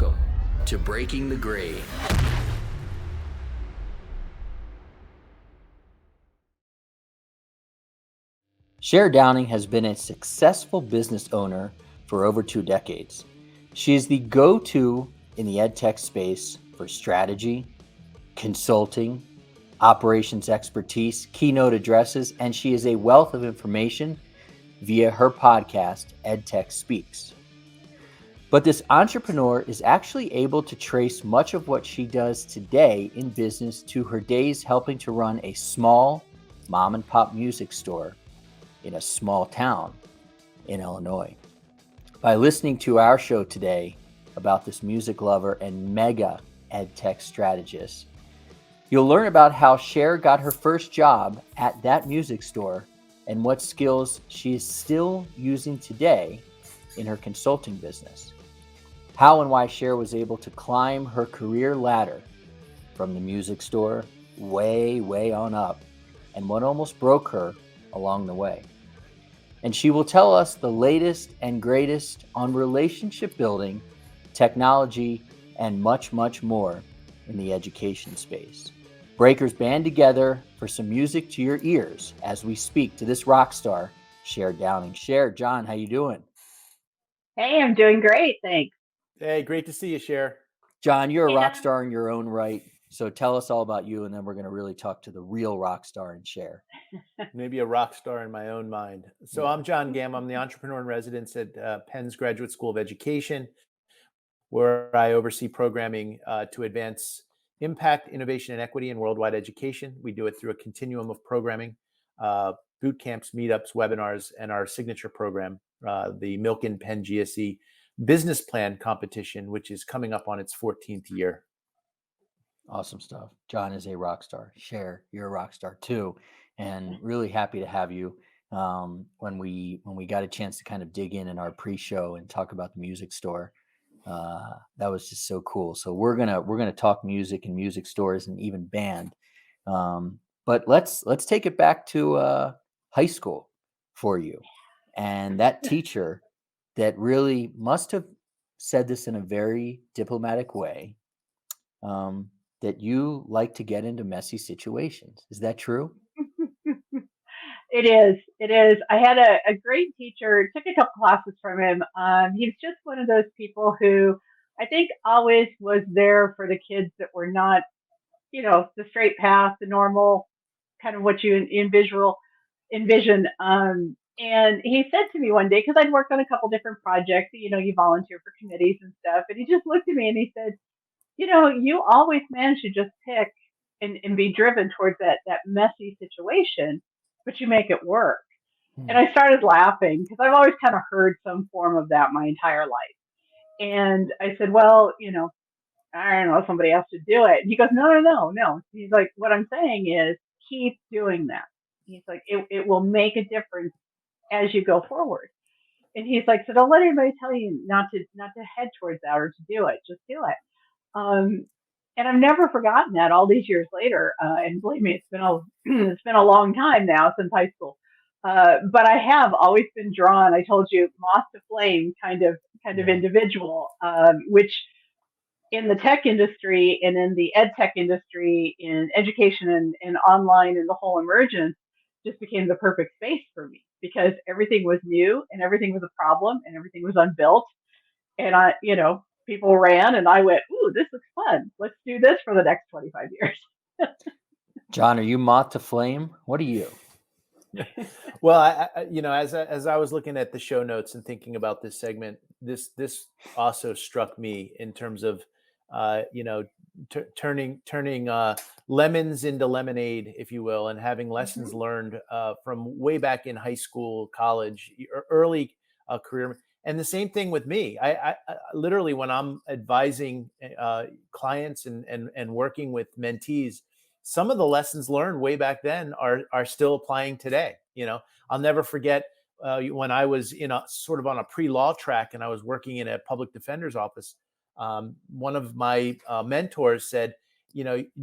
Welcome to Breaking the Grade. Sher Downing has been a successful business owner for over 2 decades. She is the go-to in the edtech space for strategy, consulting, operations expertise, keynote addresses, and she is a wealth of information via her podcast, EdTech Speaks. But this entrepreneur is actually able to trace much of what she does today in business to her days helping to run a small mom and pop music store in a small town in Illinois. By listening to our show today about this music lover and mega edtech strategist, you'll learn about how Sher got her first job at that music store and what skills she is still using today in her consulting business. How and why Sher was able to climb her career ladder from the music store way on up, and what almost broke her along the way. And she will tell us the latest and greatest on relationship building, technology, and much more in the education space. Breakers band together for some music to your ears as we speak to this rock star, Sher Downing. Sher, John, how you doing? Hey, I'm doing great, thanks. Hey, great to see you, Sher. John, you're a rock star in your own right. So tell us all about you, and then we're going to really talk to the real rock star and Sher. Maybe a rock star in my own mind. So I'm John Gamm. I'm the entrepreneur in residence at Penn's Graduate School of Education, where I oversee programming to advance impact, innovation, and equity in worldwide education. We do it through a continuum of programming, boot camps, meetups, webinars, and our signature program, the Milken Penn GSE Business Plan Competition, which is coming up on its 14th year. Awesome stuff. John is a rock star. Sher, you're a rock star too, and really happy to have you. When we got a chance to kind of dig in our pre-show and talk about the music store, that was just so cool. So we're gonna talk music and music stores and even band. But let's take it back to high school for you, and that teacher that really must have said this in a very diplomatic way. That you like to get into messy situations. Is that true? It is. It is. I had a great teacher, took a couple classes from him. He's just one of those people who I think always was there for the kids that were not, the straight path, the normal kind of what you envision. And he said to me one day, because I'd worked on a couple different projects, you volunteer for committees and stuff. And he just looked at me and he said, you always manage to just pick and be driven towards that messy situation, but you make it work. And I started laughing because I've always kind of heard some form of that my entire life. And I said, well, I don't know, somebody has to do it. And he goes, no. He's like, what I'm saying is keep doing that. He's like, it will make a difference as you go forward. And he's like, so don't let anybody tell you not to head towards that or to do it. Just do it. And I've never forgotten that all these years later. And believe me, it's been a long time now since high school. But I have always been drawn. I told you, moth to flame kind of individual, which in the tech industry and in the ed tech industry, in education and online and the whole emergence, just became the perfect space for me because everything was new and everything was a problem and everything was unbuilt. And people ran and I went, ooh, this looks fun. Let's do this for the next 25 years. John, are you moth to flame? What are you? Well, as I was looking at the show notes and thinking about this segment, this also struck me in terms of, turning lemons into lemonade, if you will, and having lessons learned from way back in high school, college, early career. And the same thing with me. I literally, when I'm advising clients and working with mentees, some of the lessons learned way back then are still applying today. I'll never forget when I was sort of on a pre-law track and I was working in a public defender's office. One of my mentors said,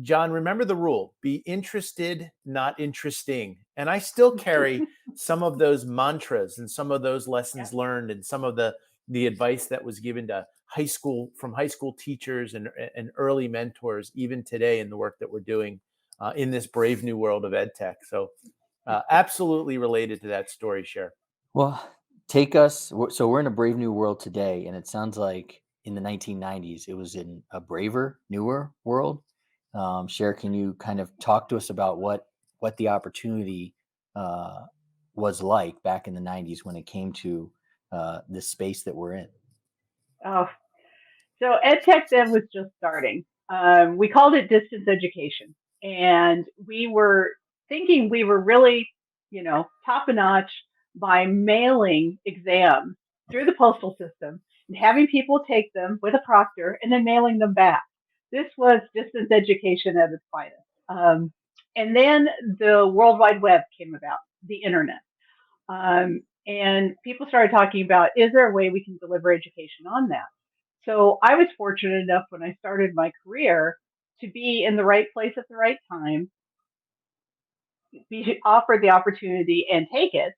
John, remember the rule: be interested, not interesting. And I still carry some of those mantras and some of those lessons learned and some of the the advice that was given to high school teachers and early mentors, even today in the work that we're doing in this brave new world of ed tech. So absolutely related to that story, Cher. Well, so we're in a brave new world today, and it sounds like in the 1990s, it was in a braver, newer world. Cher, can you kind of talk to us about what the opportunity was like back in the 90s when it came to the space that we're in? Oh, so EdTech then was just starting. We called it distance education, and we were thinking we were really, top notch by mailing exams through the postal system and having people take them with a proctor and then mailing them back. This was distance education at its finest. And then the World Wide Web came about, the internet. And people started talking about, is there a way we can deliver education on that? So I was fortunate enough when I started my career to be in the right place at the right time, be offered the opportunity and take it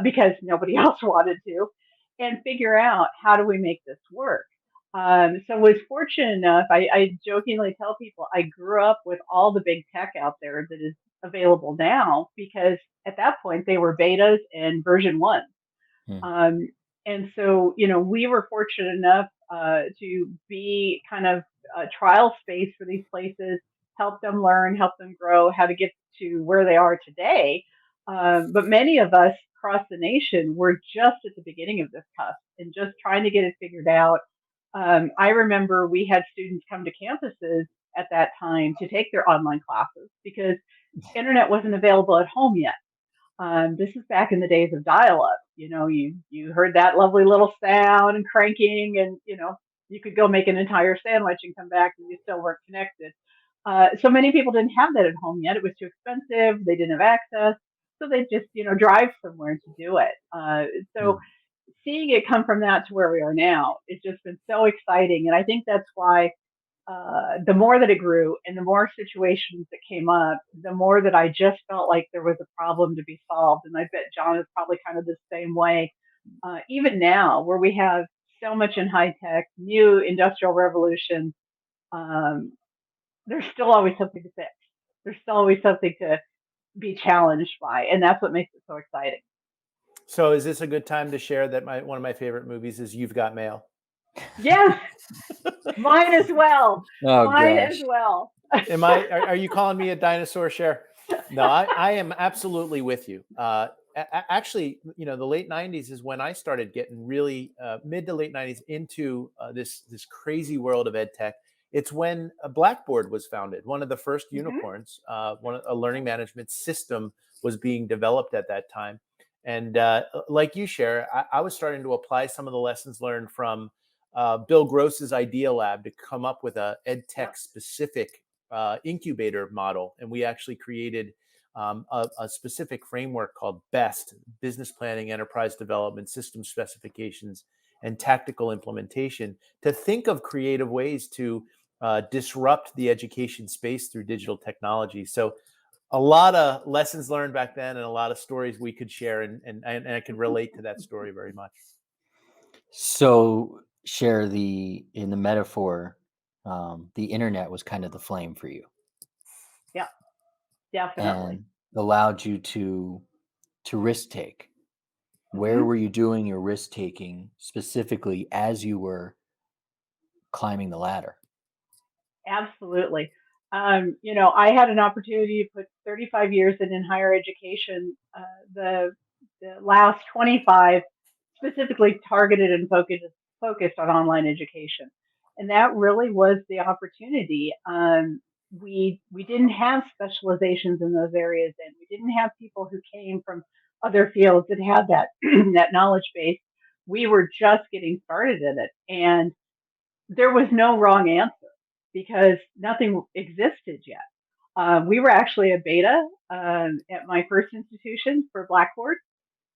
because nobody else wanted to, and figure out how do we make this work. So I was fortunate enough. I jokingly tell people I grew up with all the big tech out there that is available now because at that point they were betas and version one. Hmm. And so, we were fortunate enough to be kind of a trial space for these places, help them learn, help them grow, how to get to where they are today. But many of us across the nation were just at the beginning of this cusp and just trying to get it figured out. I remember we had students come to campuses at that time to take their online classes because internet wasn't available at home yet. This is back in the days of dial-up. You heard that lovely little sound and cranking, and you could go make an entire sandwich and come back, and you still weren't connected. So many people didn't have that at home yet. It was too expensive. They didn't have access, so they just drive somewhere to do it. So seeing it come from that to where we are now, it's just been so exciting, and I think that's why the more that it grew and the more situations that came up, the more that I just felt like there was a problem to be solved. And I bet John is probably kind of the same way. Even now, where we have so much in high tech, new industrial revolution, um, there's still always something to fix. There's still always something to be challenged by. And that's what makes it so exciting. So is this a good time to share that one of my favorite movies is You've Got Mail? Yes, mine as well. Oh Mine as gosh. well. Are you calling me a dinosaur, Cher? No, I am absolutely with you. Actually, the late 90s is when I started getting really mid to late 90s into this crazy world of ed tech. It's when Blackboard was founded, one of the first unicorns. A learning management system was being developed at that time. And like you, Cher, I was starting to apply some of the lessons learned from Bill Gross's Idea Lab to come up with a ed tech specific incubator model. And we actually created a specific framework called BEST, Business Planning, Enterprise Development, System Specifications, and Tactical Implementation, to think of creative ways to disrupt the education space through digital technology. So a lot of lessons learned back then and a lot of stories we could share. And I could relate to that story very much. So share in the metaphor, the internet was kind of the flame for you Yeah, definitely. and allowed you to risk take. Where Mhm. were you doing your risk taking specifically as you were climbing the ladder? Absolutely. I had an opportunity to put 35 years in higher education. The last 25 specifically targeted and focused on online education, and that really was the opportunity. We didn't have specializations in those areas, and we didn't have people who came from other fields that had that that knowledge base. We were just getting started in it, and there was no wrong answer because nothing existed yet. We were actually a beta at my first institution for Blackboard,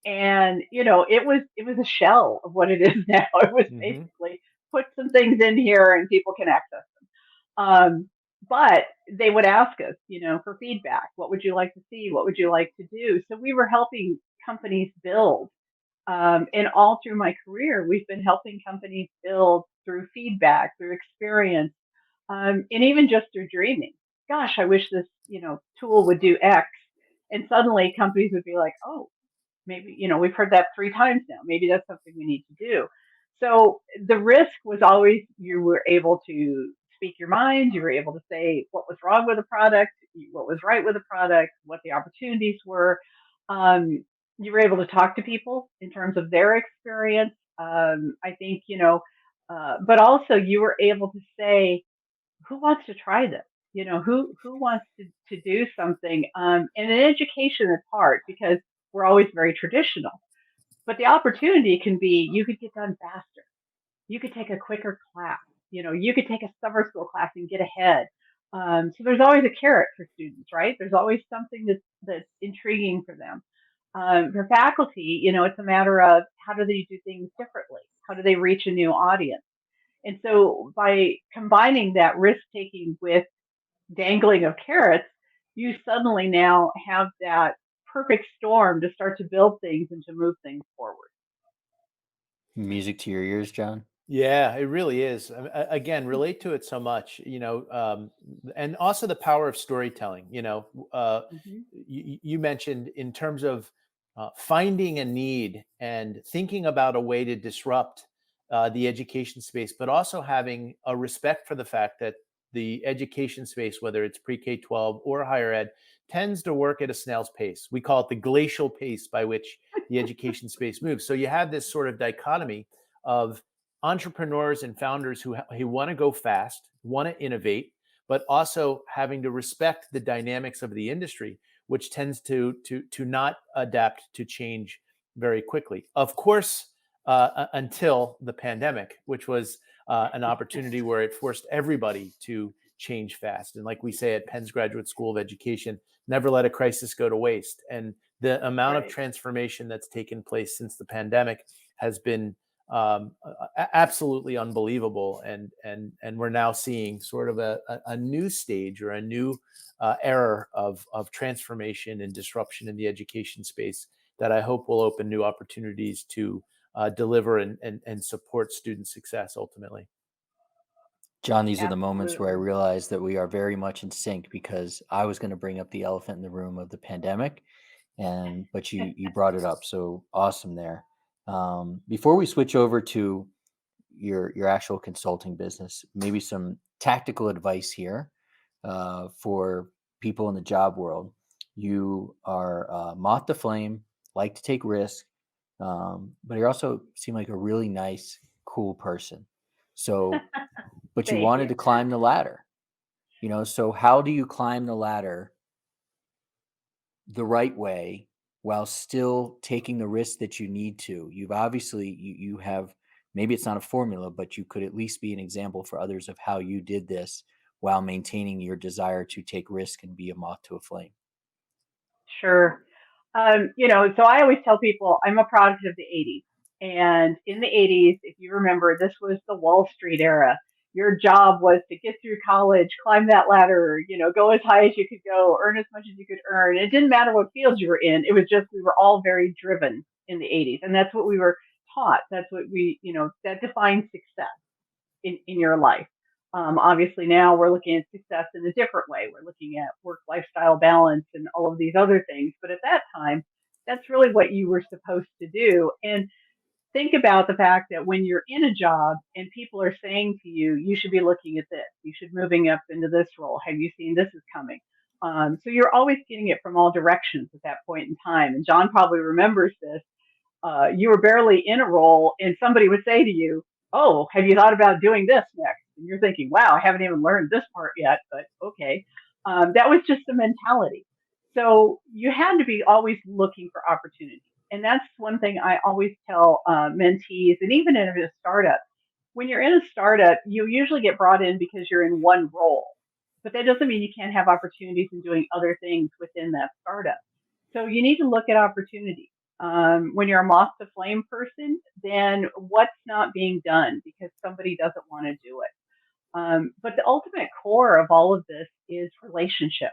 and it was a shell of what it is now. It was Mm-hmm. basically put some things in here and people can access them. But they would ask us, for feedback. What would you like to see? What would you like to do? So we were helping companies build And all through my career, we've been helping companies build through feedback, through experience, and even just through dreaming. Gosh, I wish this, tool would do X. And suddenly companies would be like, oh, maybe, we've heard that 3 times now. Maybe that's something we need to do. So the risk was always you were able to speak your mind. You were able to say what was wrong with the product, what was right with the product, what the opportunities were. Um, you were able to talk to people in terms of their experience. I think, but also you were able to say, who wants to try this? Who wants to do something? And in education, it's hard because we're always very traditional. But the opportunity can be you could get done faster. You could take a quicker class. You could take a summer school class and get ahead. So there's always a carrot for students, right? There's always something that's intriguing for them. For faculty, it's a matter of how do they do things differently? How do they reach a new audience? And so by combining that risk taking with dangling of carrots, you suddenly now have that perfect storm to start to build things and to move things forward. Music to your ears, John. Yeah, it really is. Again, relate to it so much, and also the power of storytelling. Hmm. You mentioned in terms of finding a need and thinking about a way to disrupt the education space, but also having a respect for the fact that the education space, whether it's pre-K 12 or higher ed, tends to work at a snail's pace. We call it the glacial pace by which the education space moves. So you have this sort of dichotomy of entrepreneurs and founders who want to go fast, want to innovate, but also having to respect the dynamics of the industry, which tends to not adapt to change very quickly. Of course, until the pandemic, which was an opportunity where it forced everybody to change fast. And like we say at Penn's Graduate School of Education, never let a crisis go to waste. And the amount of Right. transformation that's taken place since the pandemic has been absolutely unbelievable, and we're now seeing sort of a new stage or a new era of transformation and disruption in the education space that I hope will open new opportunities to deliver and support student success ultimately. John, these are the moments where I Absolutely. realize that we are very much in sync because I was going to bring up the elephant in the room of the pandemic, and but you brought it up, so awesome there. Before we switch over to your actual consulting business, maybe some tactical advice here for people in the job world. You are moth to flame, like to take risks, but you also seem like a really nice, cool person. So, but you Thank wanted you. to climb the ladder, so how do you climb the ladder the right way while still taking the risks that you need to? You've obviously you have, maybe it's not a formula, but you could at least be an example for others of how you did this while maintaining your desire to take risk and be a moth to a flame. Sure. So I always tell people I'm a product of the 80s. And in the 80s, if you remember, this was the Wall Street era. Your job was to get through college, climb that ladder, go as high as you could go, earn as much as you could earn. It didn't matter what field you were in. It was just we were all very driven in the 80s. And that's what we were taught. That's what that defines success in your life. Obviously, now we're looking at success in a different way. We're looking at work lifestyle balance and all of these other things. But at that time, that's really what you were supposed to do. And think about the fact that when you're in a job and people are saying to you, you should be looking at this, you should moving up into this role. Have you seen this is coming? So you're always getting it from all directions at that point in time. And John probably remembers this. You were barely in a role and somebody would say to you, oh, have you thought about doing this next? And you're thinking, wow, I haven't even learned this part yet, but okay. That was just the mentality. So you had to be always looking for opportunity. And that's one thing I always tell mentees, and even in a startup. When you're in a startup, you usually get brought in because you're in one role, but that doesn't mean you can't have opportunities in doing other things within that startup. So you need to look at opportunities. When you're a moth to flame person, then what's not being done because somebody doesn't want to do it. But the ultimate core of all of this is relationship,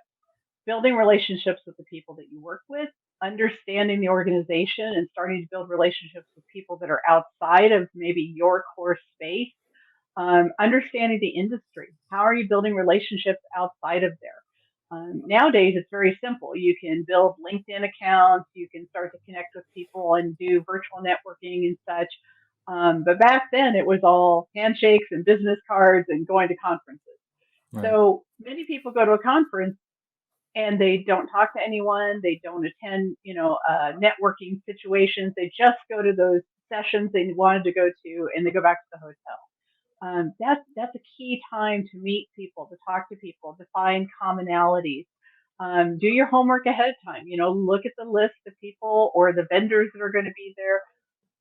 building relationships with the people that you work with, understanding the organization and starting to build relationships with people that are outside of maybe your core space. Understanding the industry. How are you building relationships outside of there? Nowadays, it's very simple. You can build LinkedIn accounts, you can start to connect with people and do virtual networking and such. But back then, it was all handshakes and business cards and going to conferences. Right. So many people go to a conference and they don't talk to anyone. They don't attend, networking situations. They just go to those sessions they wanted to go to, and they go back to the hotel. That's a key time to meet people, to talk to people, to find commonalities. Do your homework ahead of time. Look at the list of people or the vendors that are going to be there.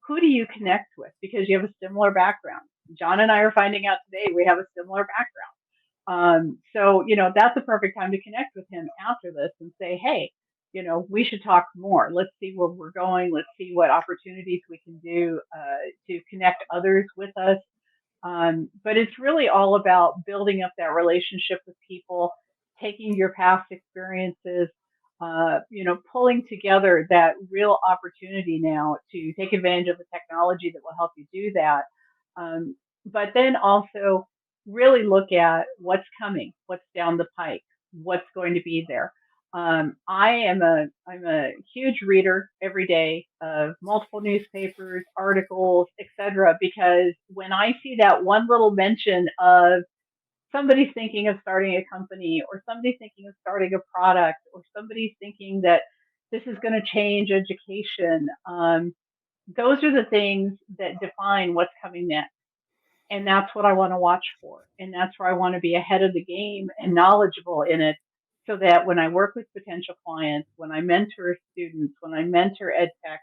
Who do you connect with? Because you have a similar background. John and I are finding out today we have a similar background. So that's a perfect time to connect with him after this and say, hey, we should talk more. Let's see where we're going. Let's see what opportunities we can do to connect others with us. But it's really all about building up that relationship with people, taking your past experiences, pulling together that real opportunity now to take advantage of the technology that will help you do that. But then also really look at what's coming, what's down the pike, what's going to be there. I'm a huge reader every day of multiple newspapers, articles, etc. Because when I see that one little mention of somebody's thinking of starting a company, or somebody's thinking of starting a product, or somebody's thinking that this is going to change education, those are the things that define what's coming next. And that's what I want to watch for. And that's where I want to be ahead of the game and knowledgeable in it, so that when I work with potential clients, when I mentor students, when I mentor ed tech,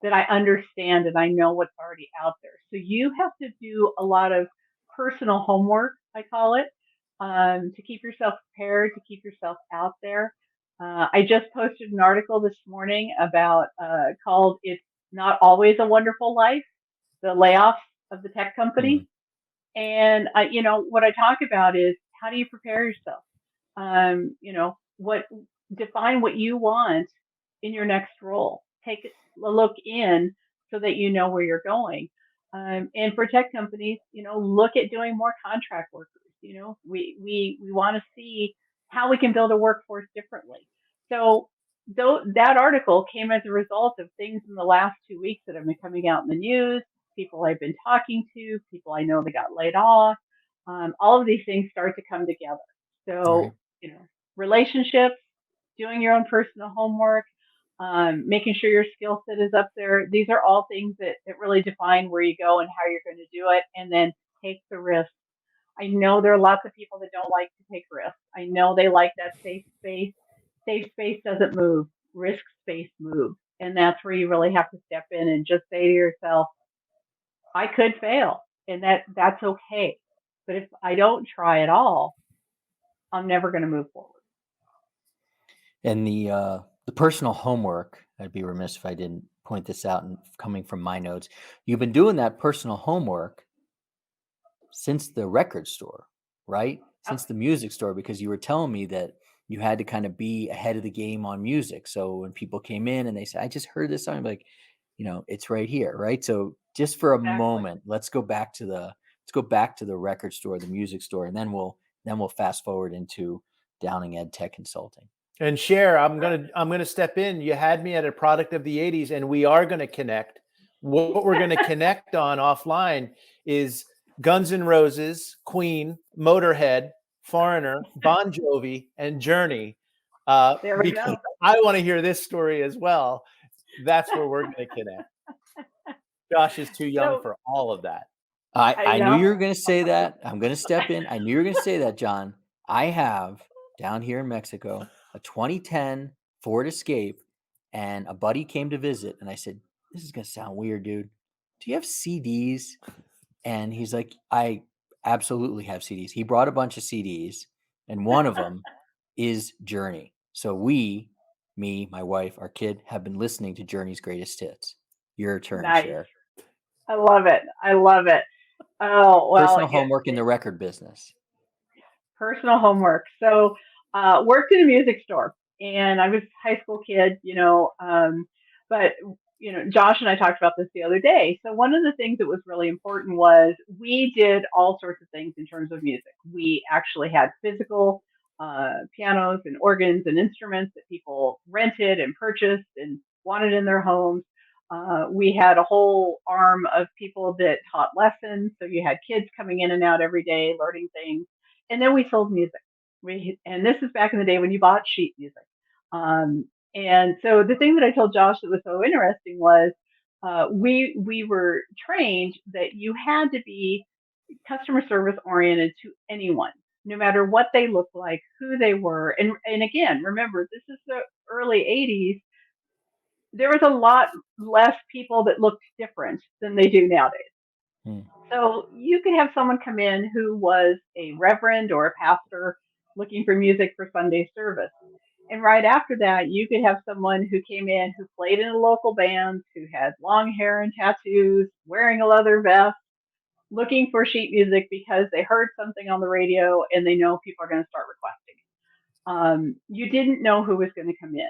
that I understand and I know what's already out there. So you have to do a lot of personal homework, I call it, to keep yourself prepared, to keep yourself out there. I just posted an article this morning about called "It's Not Always a Wonderful Life," the layoffs of the tech company. And what I talk about is, how do you prepare yourself? What define what you want in your next role. Take a look in so that you know where you're going. And for tech companies, look at doing more contract workers. We want to see how we can build a workforce differently. So though that article came as a result of things in the last 2 weeks that have been coming out in the news, people I've been talking to, people I know that got laid off. All of these things start to come together. So, Right. Relationships, doing your own personal homework, making sure your skill set is up there. These are all things that really define where you go and how you're going to do it. And then take the risk. I know there are lots of people that don't like to take risks. I know they like that safe space. Safe space doesn't move. Risk space moves. And that's where you really have to step in and just say to yourself, I could fail, and that's okay. But if I don't try at all, I'm never going to move forward. And the personal homework, I'd be remiss if I didn't point this out, and coming from my notes, you've been doing that personal homework since the record store, right? Yep, Since the music store, because you were telling me that you had to kind of be ahead of the game on music. So when people came in and they said, I just heard this song, I'm like, it's right here, right? So just for a exactly. moment, let's go back to the record store, the music store, and then we'll fast forward into Downing Ed Tech Consulting. And Cher, I'm gonna step in. You had me at a product of the 80s, and we are gonna connect. What we're gonna connect on offline is Guns N' Roses, Queen, Motorhead, Foreigner, Bon Jovi, and Journey. There we Because go. I want to hear this story as well. That's where we're gonna connect. Josh is too young So for all of that. I knew you know, were going to say that. I'm going to step in. I knew you were going to say that, John. I have down here in Mexico a 2010 Ford Escape, and a buddy came to visit, and I said, "This is going to sound weird, dude. Do you have CDs?" And he's like, "I absolutely have CDs." He brought a bunch of CDs, and one of them is Journey. So me, my wife, our kid, have been listening to Journey's greatest hits. Your turn, nice. Cher. I love it. I love it. Oh well, Personal yeah, homework in the record business. personal homework. So worked in a music store. and I was a high school kid, but Josh and I talked about this the other day. So one of the things that was really important was we did all sorts of things in terms of music. We actually had physical pianos and organs and instruments that people rented and purchased and wanted in their homes. We had a whole arm of people that taught lessons. So you had kids coming in and out every day learning things. And then we sold music. And this is back in the day when you bought sheet music. Um, and so the thing that I told Josh that was so interesting was we were trained that you had to be customer service oriented to anyone, no matter what they looked like, who they were. And again, remember, this is the early 80s. There was a lot less people that looked different than they do nowadays. Hmm. So you could have someone come in who was a reverend or a pastor looking for music for Sunday service. And right after that, you could have someone who came in who played in a local band, who had long hair and tattoos, wearing a leather vest, looking for sheet music because they heard something on the radio and they know people are going to start requesting. You didn't know who was going to come in.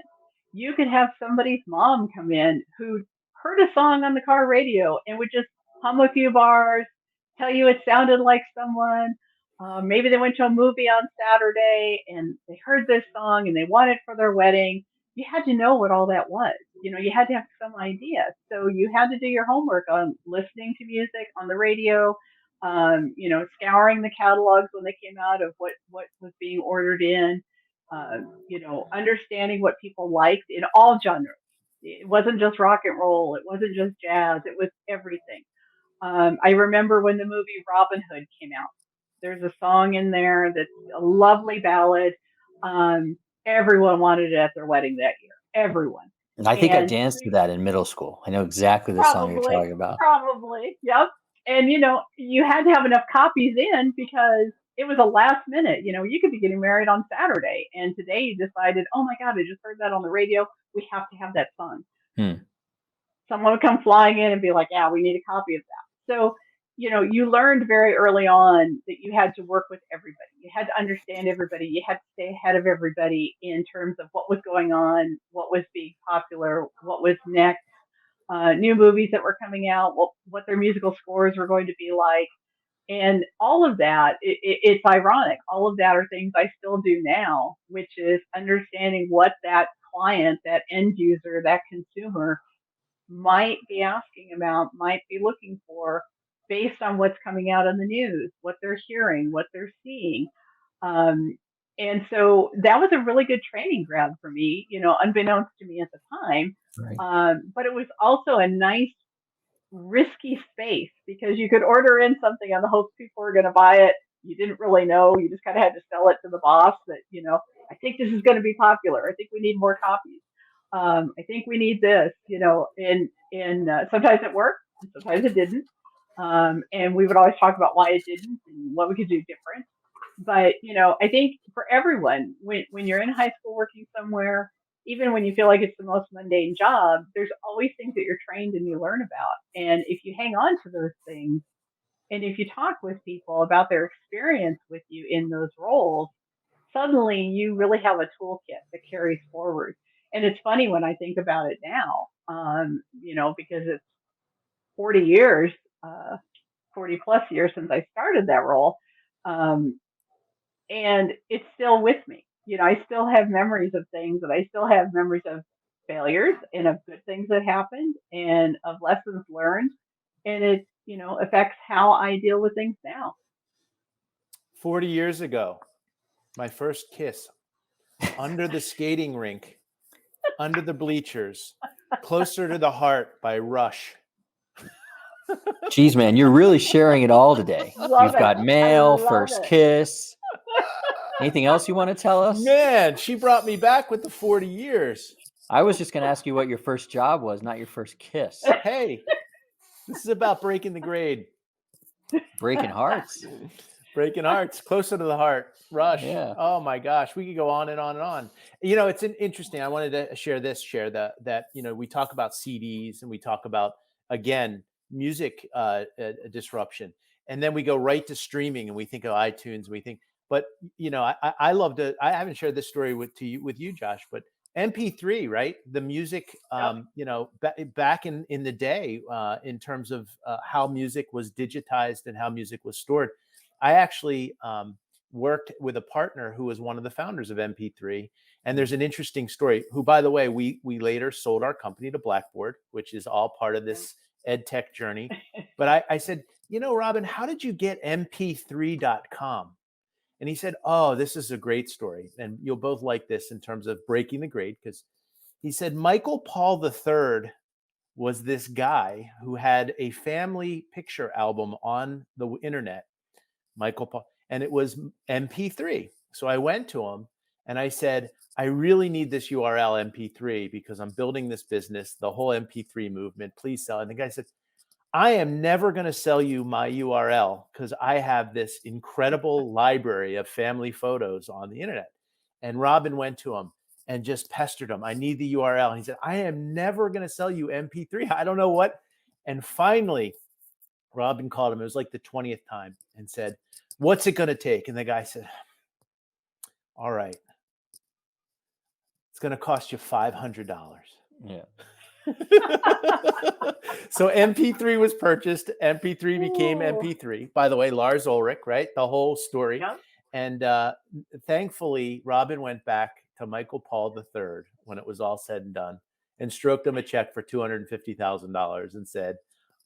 You could have somebody's mom come in who heard a song on the car radio and would just hum a few bars, tell you it sounded like someone. Maybe they went to a movie on Saturday and they heard this song and they want it for their wedding. You had to know what all that was. You had to have some idea. So you had to do your homework on listening to music on the radio, scouring the catalogs when they came out of what was being ordered in, understanding what people liked in all genres. It wasn't just rock and roll. It wasn't just jazz. It was everything. I remember when the movie Robin Hood came out. There's a song in there that's a lovely ballad. Everyone wanted it at their wedding that year. Everyone. And I think I And danced to that in middle school. I know exactly the song you're talking about. Probably. Yep. And you had to have enough copies in because it was a last minute. You could be getting married on Saturday, and today you decided, oh my God, I just heard that on the radio. We have to have that song. Hmm. Someone would come flying in and be like, yeah, we need a copy of that. So, you learned very early on that you had to work with everybody. You had to understand everybody. You had to stay ahead of everybody in terms of what was going on, what was being popular, what was next, new movies that were coming out, what their musical scores were going to be like. And all of that, it's ironic. All of that are things I still do now, which is understanding what that client, that end user, that consumer might be asking about, might be looking for based on what's coming out in the news, what they're hearing, what they're seeing. Um, and so that was a really good training ground for me, unbeknownst to me at the time. Right. But it was also a nice, risky space because you could order in something on the hopes people were going to buy it. You didn't really know. You just kind of had to sell it to the boss that, I think this is going to be popular. I think we need more copies. I think we need this, and sometimes it worked and sometimes it didn't. And we would always talk about why it didn't and what we could do different. But, I think for everyone, when you're in high school working somewhere, even when you feel like it's the most mundane job, there's always things that you're trained and you learn about. And if you hang on to those things and if you talk with people about their experience with you in those roles, suddenly you really have a toolkit that carries forward. And it's funny when I think about it now, because it's 40 years, 40 plus years since I started that role. Um, and it's still with me. I still have memories of things, and I still have memories of failures and of good things that happened and of lessons learned. And it, affects how I deal with things now. 40 years ago, my first kiss under the skating rink, under the bleachers, Closer to the Heart by Rush. Geez, man, you're really sharing it all today. Love You've got it. mail, I love first it. kiss. Anything else you want to tell us? Man, she brought me back with the 40 years. I was just going to ask you what your first job was, not your first kiss. Hey, this is about breaking the grade. Breaking hearts. Breaking hearts, Closer to the Heart, Rush. Yeah. Oh my gosh, we could go on and on and on. It's interesting. I wanted to share that we talk about CDs and we talk about, again, music disruption, and then we go right to streaming and we think of iTunes. And we think But I love to. I haven't shared this story with you, Josh, but MP3, right? The music, Yep. back in the day, in terms of how music was digitized and how music was stored. I actually worked with a partner who was one of the founders of MP3. And there's an interesting story. Who, by the way, we later sold our company to Blackboard, which is all part of Yep. this ed tech journey. But I said, Robin, how did you get mp3.com? And he said, "Oh, this is a great story. And you'll both like this in terms of breaking the grade." Because he said, Michael Paul III was this guy who had a family picture album on the internet, Michael Paul, and it was MP3. So I went to him and I said, "I really need this URL MP3 because I'm building this business, the whole MP3 movement. Please sell it." And the guy said, "I am never going to sell you my URL because I have this incredible library of family photos on the internet." And Robin went to him and just pestered him. "I need the URL." And he said, "I am never going to sell you MP3. I don't know what." And finally, Robin called him. It was like the 20th time and said, "What's it going to take?" And the guy said, "All right, it's going to cost you $500." Yeah. So MP3 was purchased. MP3 became Ooh. MP3. By the way, Lars Ulrich, right? The whole story. Yep. And thankfully, Robin went back to Michael Paul III when it was all said and done and stroked him a check for $250,000 and said,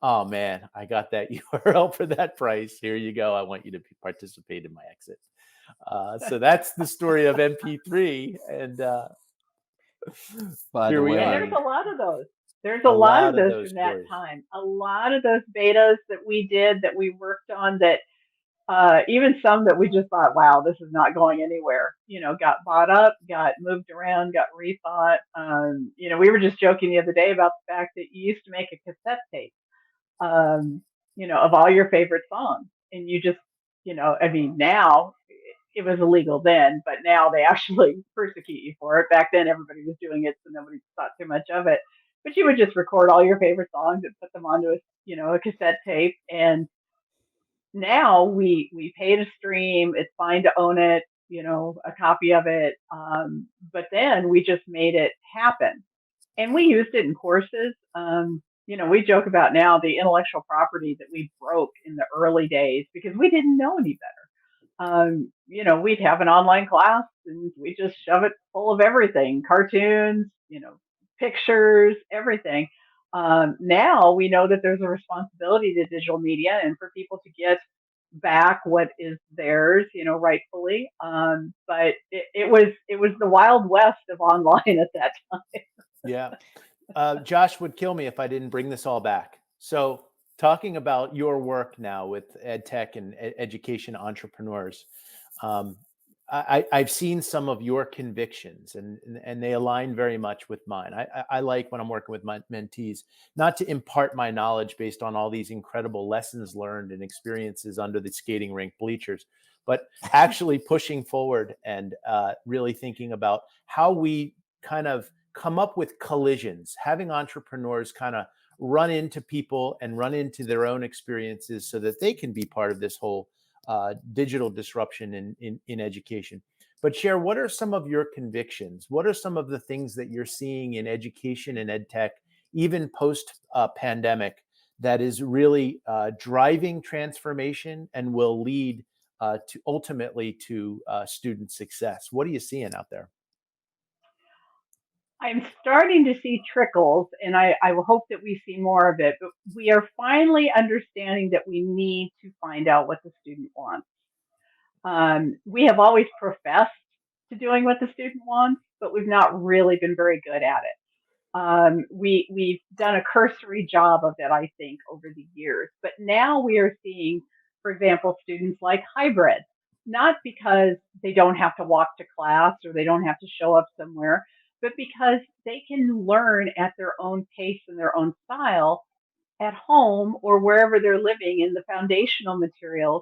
"Oh man, I got that URL for that price. Here you go. I want you to participate in my exit." So that's the story of MP3. And By here the we And are. there's way, a lot of those. There's a A lot of lot of those those from that stories. time. A lot of those betas that we did, that we worked on, that even some that we just thought, wow, this is not going anywhere, got bought up, got moved around, got rethought. We were just joking the other day about the fact that you used to make a cassette tape, of all your favorite songs. And you just, I mean, now it was illegal then, but now they actually persecute you for it. Back then, everybody was doing it, so nobody thought too much of it. But you would just record all your favorite songs and put them onto a cassette tape. And now we pay to stream. It's fine to own it, a copy of it. But then we just made it happen, and we used it in courses. We joke about now the intellectual property that we broke in the early days because we didn't know any better. We'd have an online class and we just shove it full of everything, cartoons, pictures, everything. Now we know that there's a responsibility to digital media and for people to get back what is theirs, rightfully. But it was the wild west of online at that time. Yeah. Josh would kill me if I didn't bring this all back. So, talking about your work now with ed tech and education entrepreneurs, um, I've seen some of your convictions, and they align very much with mine. I like when I'm working with my mentees not to impart my knowledge based on all these incredible lessons learned and experiences under the skating rink bleachers, but actually pushing forward and really thinking about how we kind of come up with collisions, having entrepreneurs kind of run into people and run into their own experiences so that they can be part of this whole digital disruption in education. But Cher, what are some of your convictions? What are some of the things that you're seeing in education and ed tech, even post pandemic, that is really driving transformation and will lead to ultimately to student success? What are you seeing out there? I'm starting to see trickles, and I hope that we see more of it. But we are finally understanding that we need to find out what the student wants. We have always professed to doing what the student wants, but we've not really been very good at it. We've done a cursory job of it, I think, over the years. But now we are seeing, for example, students like hybrid, not because they don't have to walk to class or they don't have to show up somewhere, but because they can learn at their own pace and their own style at home or wherever they're living in the foundational materials.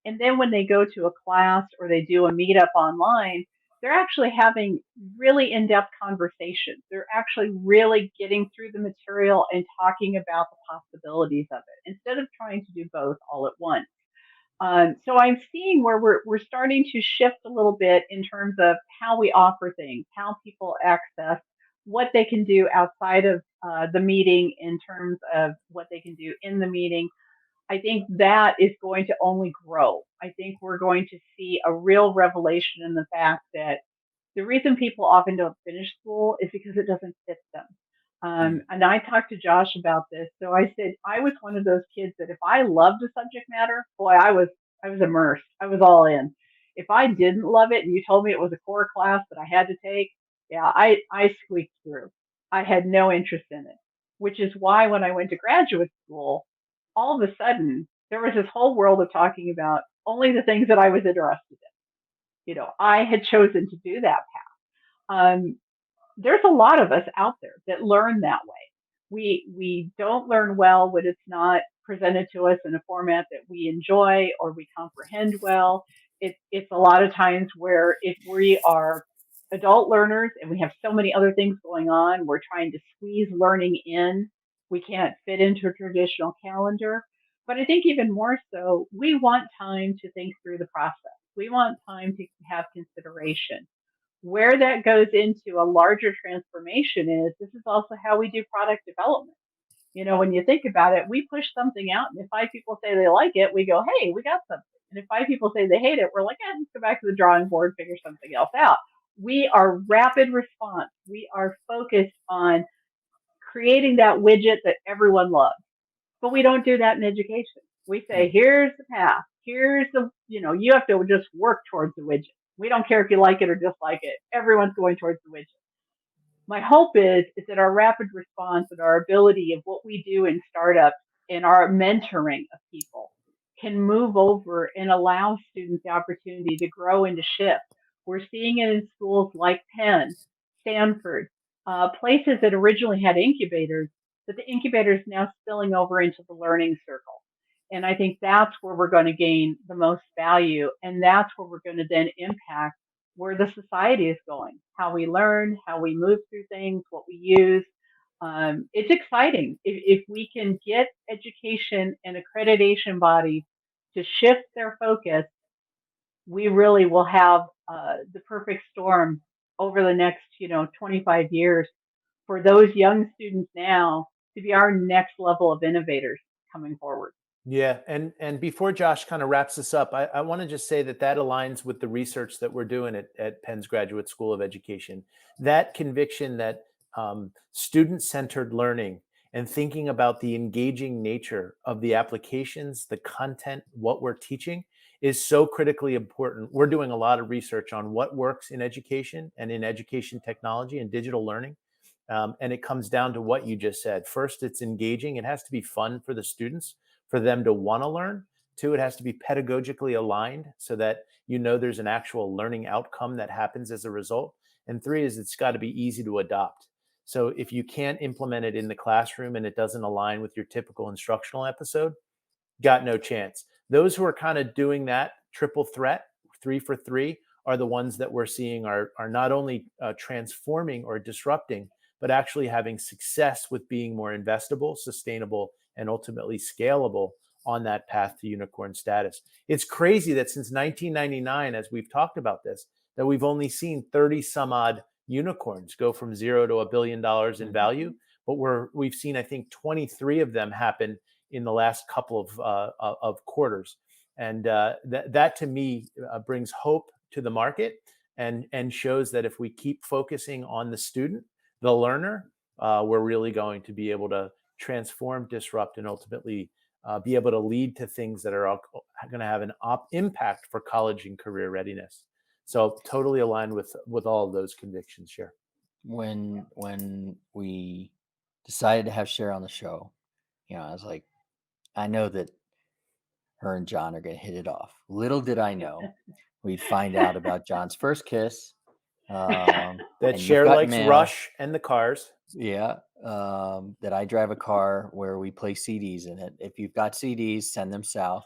And then when they go to a class or they do a meetup online, they're actually having really in depth conversations. They're actually really getting through the material and talking about the possibilities of it instead of trying to do both all at once. So I'm seeing where we're starting to shift a little bit in terms of how we offer things, how people access what they can do outside of the meeting in terms of what they can do in the meeting. I think that is going to only grow. I think we're going to see a real revelation in the fact that the reason people often don't finish school is because it doesn't fit them. And I talked to Josh about this. So I said I was one of those kids that if I loved a subject matter, boy, I was immersed. I was all in. If I didn't love it and you told me it was a core class that I had to take, yeah, I squeaked through. I had no interest in it, which is why when I went to graduate school, all of a sudden there was this whole world of talking about only the things that I was interested in. I had chosen to do that path. There's a lot of us out there that learn that way. We don't learn well when it's not presented to us in a format that we enjoy or we comprehend well. It's a lot of times where if we are adult learners and we have so many other things going on, we're trying to squeeze learning in. We can't fit into a traditional calendar. But I think even more so, we want time to think through the process. We want time to have consideration. Where that goes into a larger transformation is this is also how we do product development. When you think about it, we push something out, and if five people say they like it, we go, hey, we got something. And if five people say they hate it, we're like, let's go back to the drawing board, figure something else out. We are rapid response. We are focused on creating that widget that everyone loves. But we don't do that in education. We say, here's the path. Here's you have to just work towards the widget. We don't care if you like it or dislike it. Everyone's going towards the widget. My hope is that our rapid response and our ability of what we do in startups and our mentoring of people can move over and allow students the opportunity to grow and to shift. We're seeing it in schools like Penn, Stanford, places that originally had incubators, but the incubators now spilling over into the learning circle. And I think that's where we're going to gain the most value. And that's where we're going to then impact where the society is going, how we learn, how we move through things, what we use. It's exciting. If we can get education and accreditation bodies to shift their focus, we really will have the perfect storm over the next, 25 years for those young students now to be our next level of innovators coming forward. Yeah, and before Josh kind of wraps this up, I want to just say that aligns with the research that we're doing at Penn's Graduate School of Education. That conviction that student-centered learning and thinking about the engaging nature of the applications, the content, what we're teaching is so critically important. We're doing a lot of research on what works in education and in education technology and digital learning. And it comes down to what you just said. First, it's engaging. It has to be fun for the students, for them to want to learn. Two, it has to be pedagogically aligned so that there's an actual learning outcome that happens as a result. And three is it's got to be easy to adopt. So if you can't implement it in the classroom and it doesn't align with your typical instructional episode, got no chance. Those who are kind of doing that triple threat, 3 for 3, are the ones that we're seeing are not only transforming or disrupting, but actually having success with being more investable, sustainable, and ultimately scalable on that path to unicorn status. It's crazy that since 1999, as we've talked about this, that we've only seen 30 some odd unicorns go from $0 to $1 billion in value. But we've seen, I think, 23 of them happen in the last couple of quarters. And that to me brings hope to the market and shows that if we keep focusing on the student, the learner, we're really going to be able to transform, disrupt, and ultimately be able to lead to things that are going to have an impact for college and career readiness. So totally aligned with all of those convictions, Sher. When we decided to have Sher on the show, I was like, I know that her and John are going to hit it off. Little did I know we'd find out about John's first kiss. That Sher likes mail. Rush and the Cars. Yeah. That I drive a car where we play CDs in it. If you've got CDs, send them south.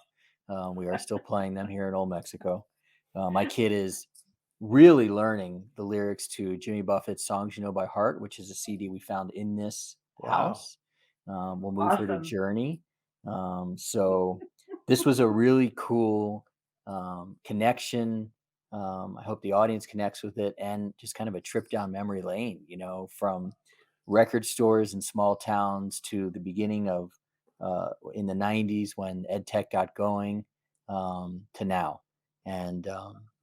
We are still playing them here in Old Mexico. My kid is really learning the lyrics to Jimmy Buffett's Songs You Know by Heart, which is a CD we found in this house. We'll move her to Journey. So This was a really cool connection. I hope the audience connects with it, and just kind of a trip down memory lane, from record stores in small towns to the beginning of in the 90s when ed tech got going, to now. And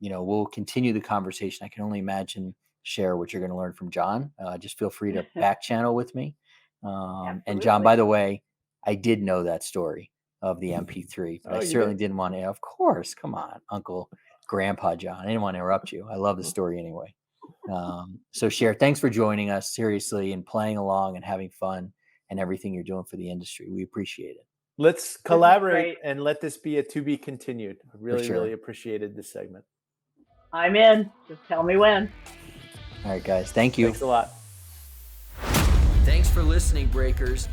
we'll continue the conversation. I can only imagine, Share, what you're going to learn from John. Just feel free to back channel with me. And John, by the way, I did know that story of the MP3, but I certainly didn't want to. Of course, come on, Uncle, Grandpa John. I didn't want to interrupt you. I love the story anyway. So Cher, thanks for joining us, seriously, and playing along and having fun and everything you're doing for the industry. We appreciate it. Let's collaborate and let this be a to be continued. I really appreciated this segment. I'm in. Just tell me when. All right, guys. Thank you. Thanks a lot. Thanks for listening, Breakers.